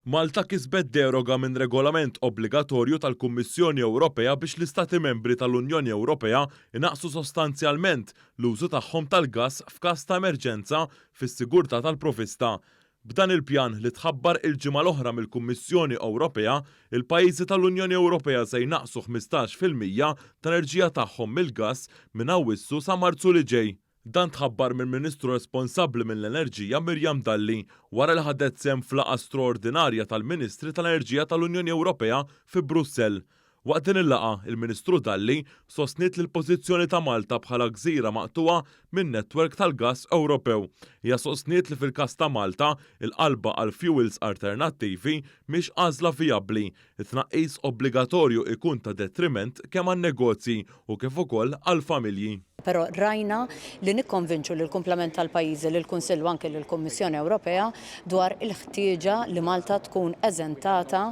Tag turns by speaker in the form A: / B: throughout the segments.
A: Malta kisbet deroga minn regolament obbligatorju tal-Kummissjoni Ewropea biex l-Istati membri tal-Unjoni Ewropea inaqsu sostanzjalment l-użu tagħhom tal-gass f'każ ta' emerġenza fis-sigurtà tal-provista. B'dan il-pjan li tħabbar il-ġimgħa l-oħra mill-Kummissjoni Ewropea, il-pajjiżi tal-Unjoni Ewropea se jnaqsu 15% tal-enerġija tagħhom mill-gass minn Awwissu sa Marzu li ġej. Dan tħabbar mill-Ministru responsabbli mill-Enerġija Mirjam Dalli wara li ħadet sehem f'laqgħa straordinarja tal-Ministri tal-Enerġija tal-Unjoni Ewropea fi Brussell. Waqt din il-laqgħa, il-Ministru Dalli sostniet li l-pożizzjoni ta' Malta bħala gżira maqtuwa min-netwerk tal-gass Ewropew. Hija sostniet li fil-każ ta' Malta il-qalba għal fuels alternattivi mhix għażla vijabbli. It-tnaqqis obbligatorju ikun ta' detriment kemm għan-negozji u kif ukoll għall-familji.
B: Però rajna li nikkonvinċu lill kumplament tal-pajjiżi lill kunsill u anke lill Kummissjoni Ewropea dwar il-ħtieġa li Malta tkun eżentata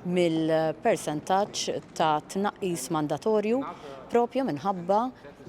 B: mill-persentaġġ ta' tnaqqis mandatorju propju minħabba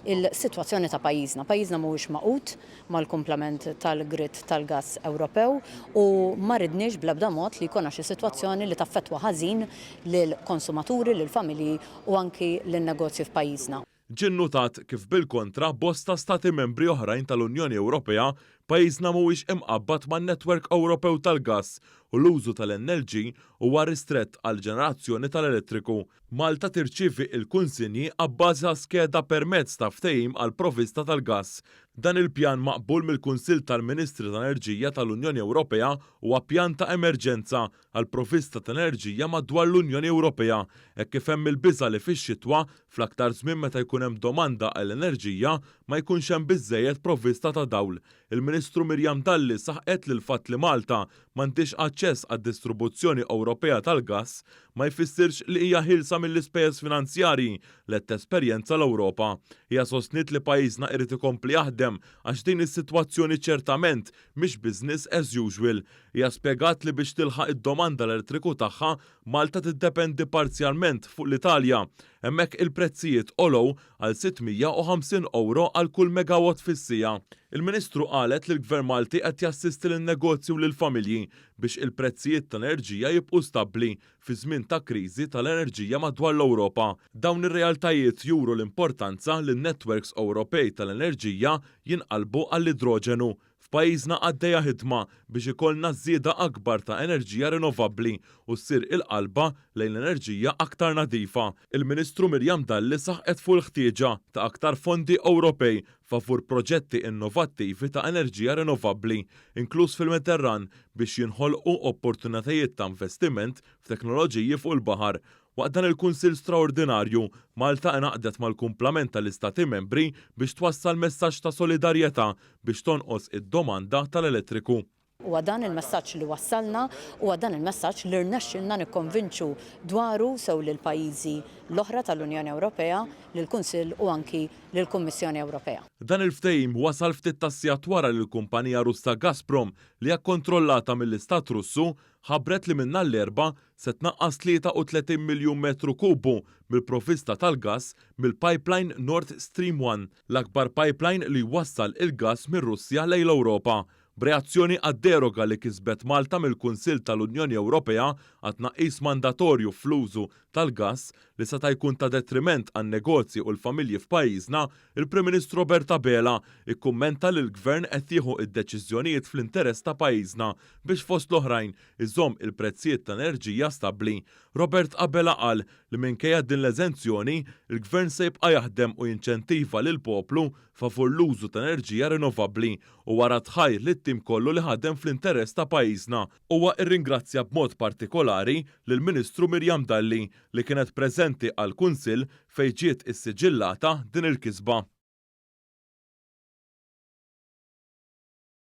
B: il-sitwazzjoni ta' pajjiżna. Pajjiżna mhuwiex maqut mal-kumplament tal-grid tal-gass Ewropew u ma ridniex bl-ebda mod li jkollna xi sitwazzjoni li taffettwa ħażin lill-konsumaturi, lill-familji u anki lin-negozji f'pajjiżna.
A: Ġie nnutat kif bil-kontra bosta stati membri oħrajn tal-Unjoni Ewropea pajjiżna mhuwiex imqabbad man-netwerk Ewropew tal-gass u l-użu tal-NLG huwa ristrett għal ġenerazzjoni tal-elettriku. Malta tirċievi l-kunsinji abbażi ta' skeda permezz ta' ftehim għal provvista tal-gass. Dan il-pjan maqbul mill-Kunsill tal-Ministri tal-Enerġija tal-Unjoni Ewropea huwa pjan ta' emerġenza għal provvista ta' enerġija madwar l-Unjoni Ewropea, hekk kif hemm il-biża' li fix-xitwa fl-aktar żmien meta jkun hemm domanda għall enerġija ma jkunx hemm biżżejjed provvista ta' dawl. Il-Ministru Mirjam Dalli saħqet li l-fatt li Malta m'għandix aċċess għad-distribuzzjoni Ewropea tal-gass ma jfissirx li hija ħilsa mill-ispejjeż finanzjarji li qed tesperjenza l-Ewropa. Hija sostniet li pajjiżna irid ikompli jaħdem għax din is-sitwazzjoni ċertament mhix business as usual. Hija spjegat li biex tilħaq id-domanda l-elettriku tagħha Malta tiddependi parzjalment fuq l-Italja. Hemmhekk il-prezzijiet għolgħu għal €650 għal kull megawatt fis-sija. Il-Ministru qalet li l-Gvern Malti qed jassisti lin-negozji u lill-familji biex il-prezzijiet tal-enerġija jibqgħu stabbli fi żmien ta' kriżi tal-enerġija madwar l-Ewropa. Dawn ir-realtajiet juru l-importanza li n-netwerks Ewropej tal-enerġija jinqalbu għall-idroġenu. F'pajjiżna għaddejja ħidma biex ikollna żieda akbar ta' enerġija rinovabbli u ssir il-qalba lejn l-enerġija aktar nadifa. Il-Ministru Mirjam Dalli saħqet fuq il-ħtieġa ta' aktar fondi Ewropej favur proġetti innovattivi ta' enerġija rinovabbli, inkluż fil-Mediterran biex jinħolqu opportunitajiet ta' investiment f'teknoloġiji fuq il-baħar. Waqt dan il-Kunsill straordinarju, Malta ingħaqdet mal-kumplament tal-Istati membri biex twassal messaġġ ta' solidarjetà biex tonqos id-domanda tal-elettriku.
B: Huwa dan il-messaġġ li wassalna u dan il-messaġġ li rnexxilna nikkonvinċu dwaru sew lil pajjiżi l-oħra tal-Unjoni Ewropea, lill-Kunsill u anki lill-Kummissjoni Ewropea.
A: Dan il-ftehim wasal ftit tassijat wara li l-kumpanija Russa Gazprom li hija kkontrollata mill-Istat Russu ħabbret li minna l-erba se tnaqqas 33 miljun metru kubu mill-provvista tal-gass mill-pipeline Nord Stream 1, l-akbar pipeline li jwassal il-gass mir-Russja lejn l-Ewropa. B'reazzjoni għad-deroga li kisbet Malta mill-Kunsill tal-Unjoni Ewropea għat tnaqqis mandatorju fl-użu tal-gass li seta' jkun ta' detriment għan-negozji u l-familji f'pajjiżna, il-Prim Ministru Robert Abela ikkummenta li l-Gvern qed jieħu id-deċiżjonijiet fl-interess ta' pajjiżna biex fost l-oħrajn iżomm il-prezzijiet ta' enerġija stabbli. Robert Abela qal li minkejja din l-eżenzjoni, il-Gvern se jibqa' jaħdem u jinċentiva lil poplu favur l-użu ta' enerġija rinovabbli u wara tħajr li t-tim kollu li ħadem fl-interess ta' pajjiżna. Huwa irringrazzja b'mod partikolari lill-Ministru Mirjam Dalli li kienet preżenti għall-Kunsill fejn ġiet issiġillata din il-kisba.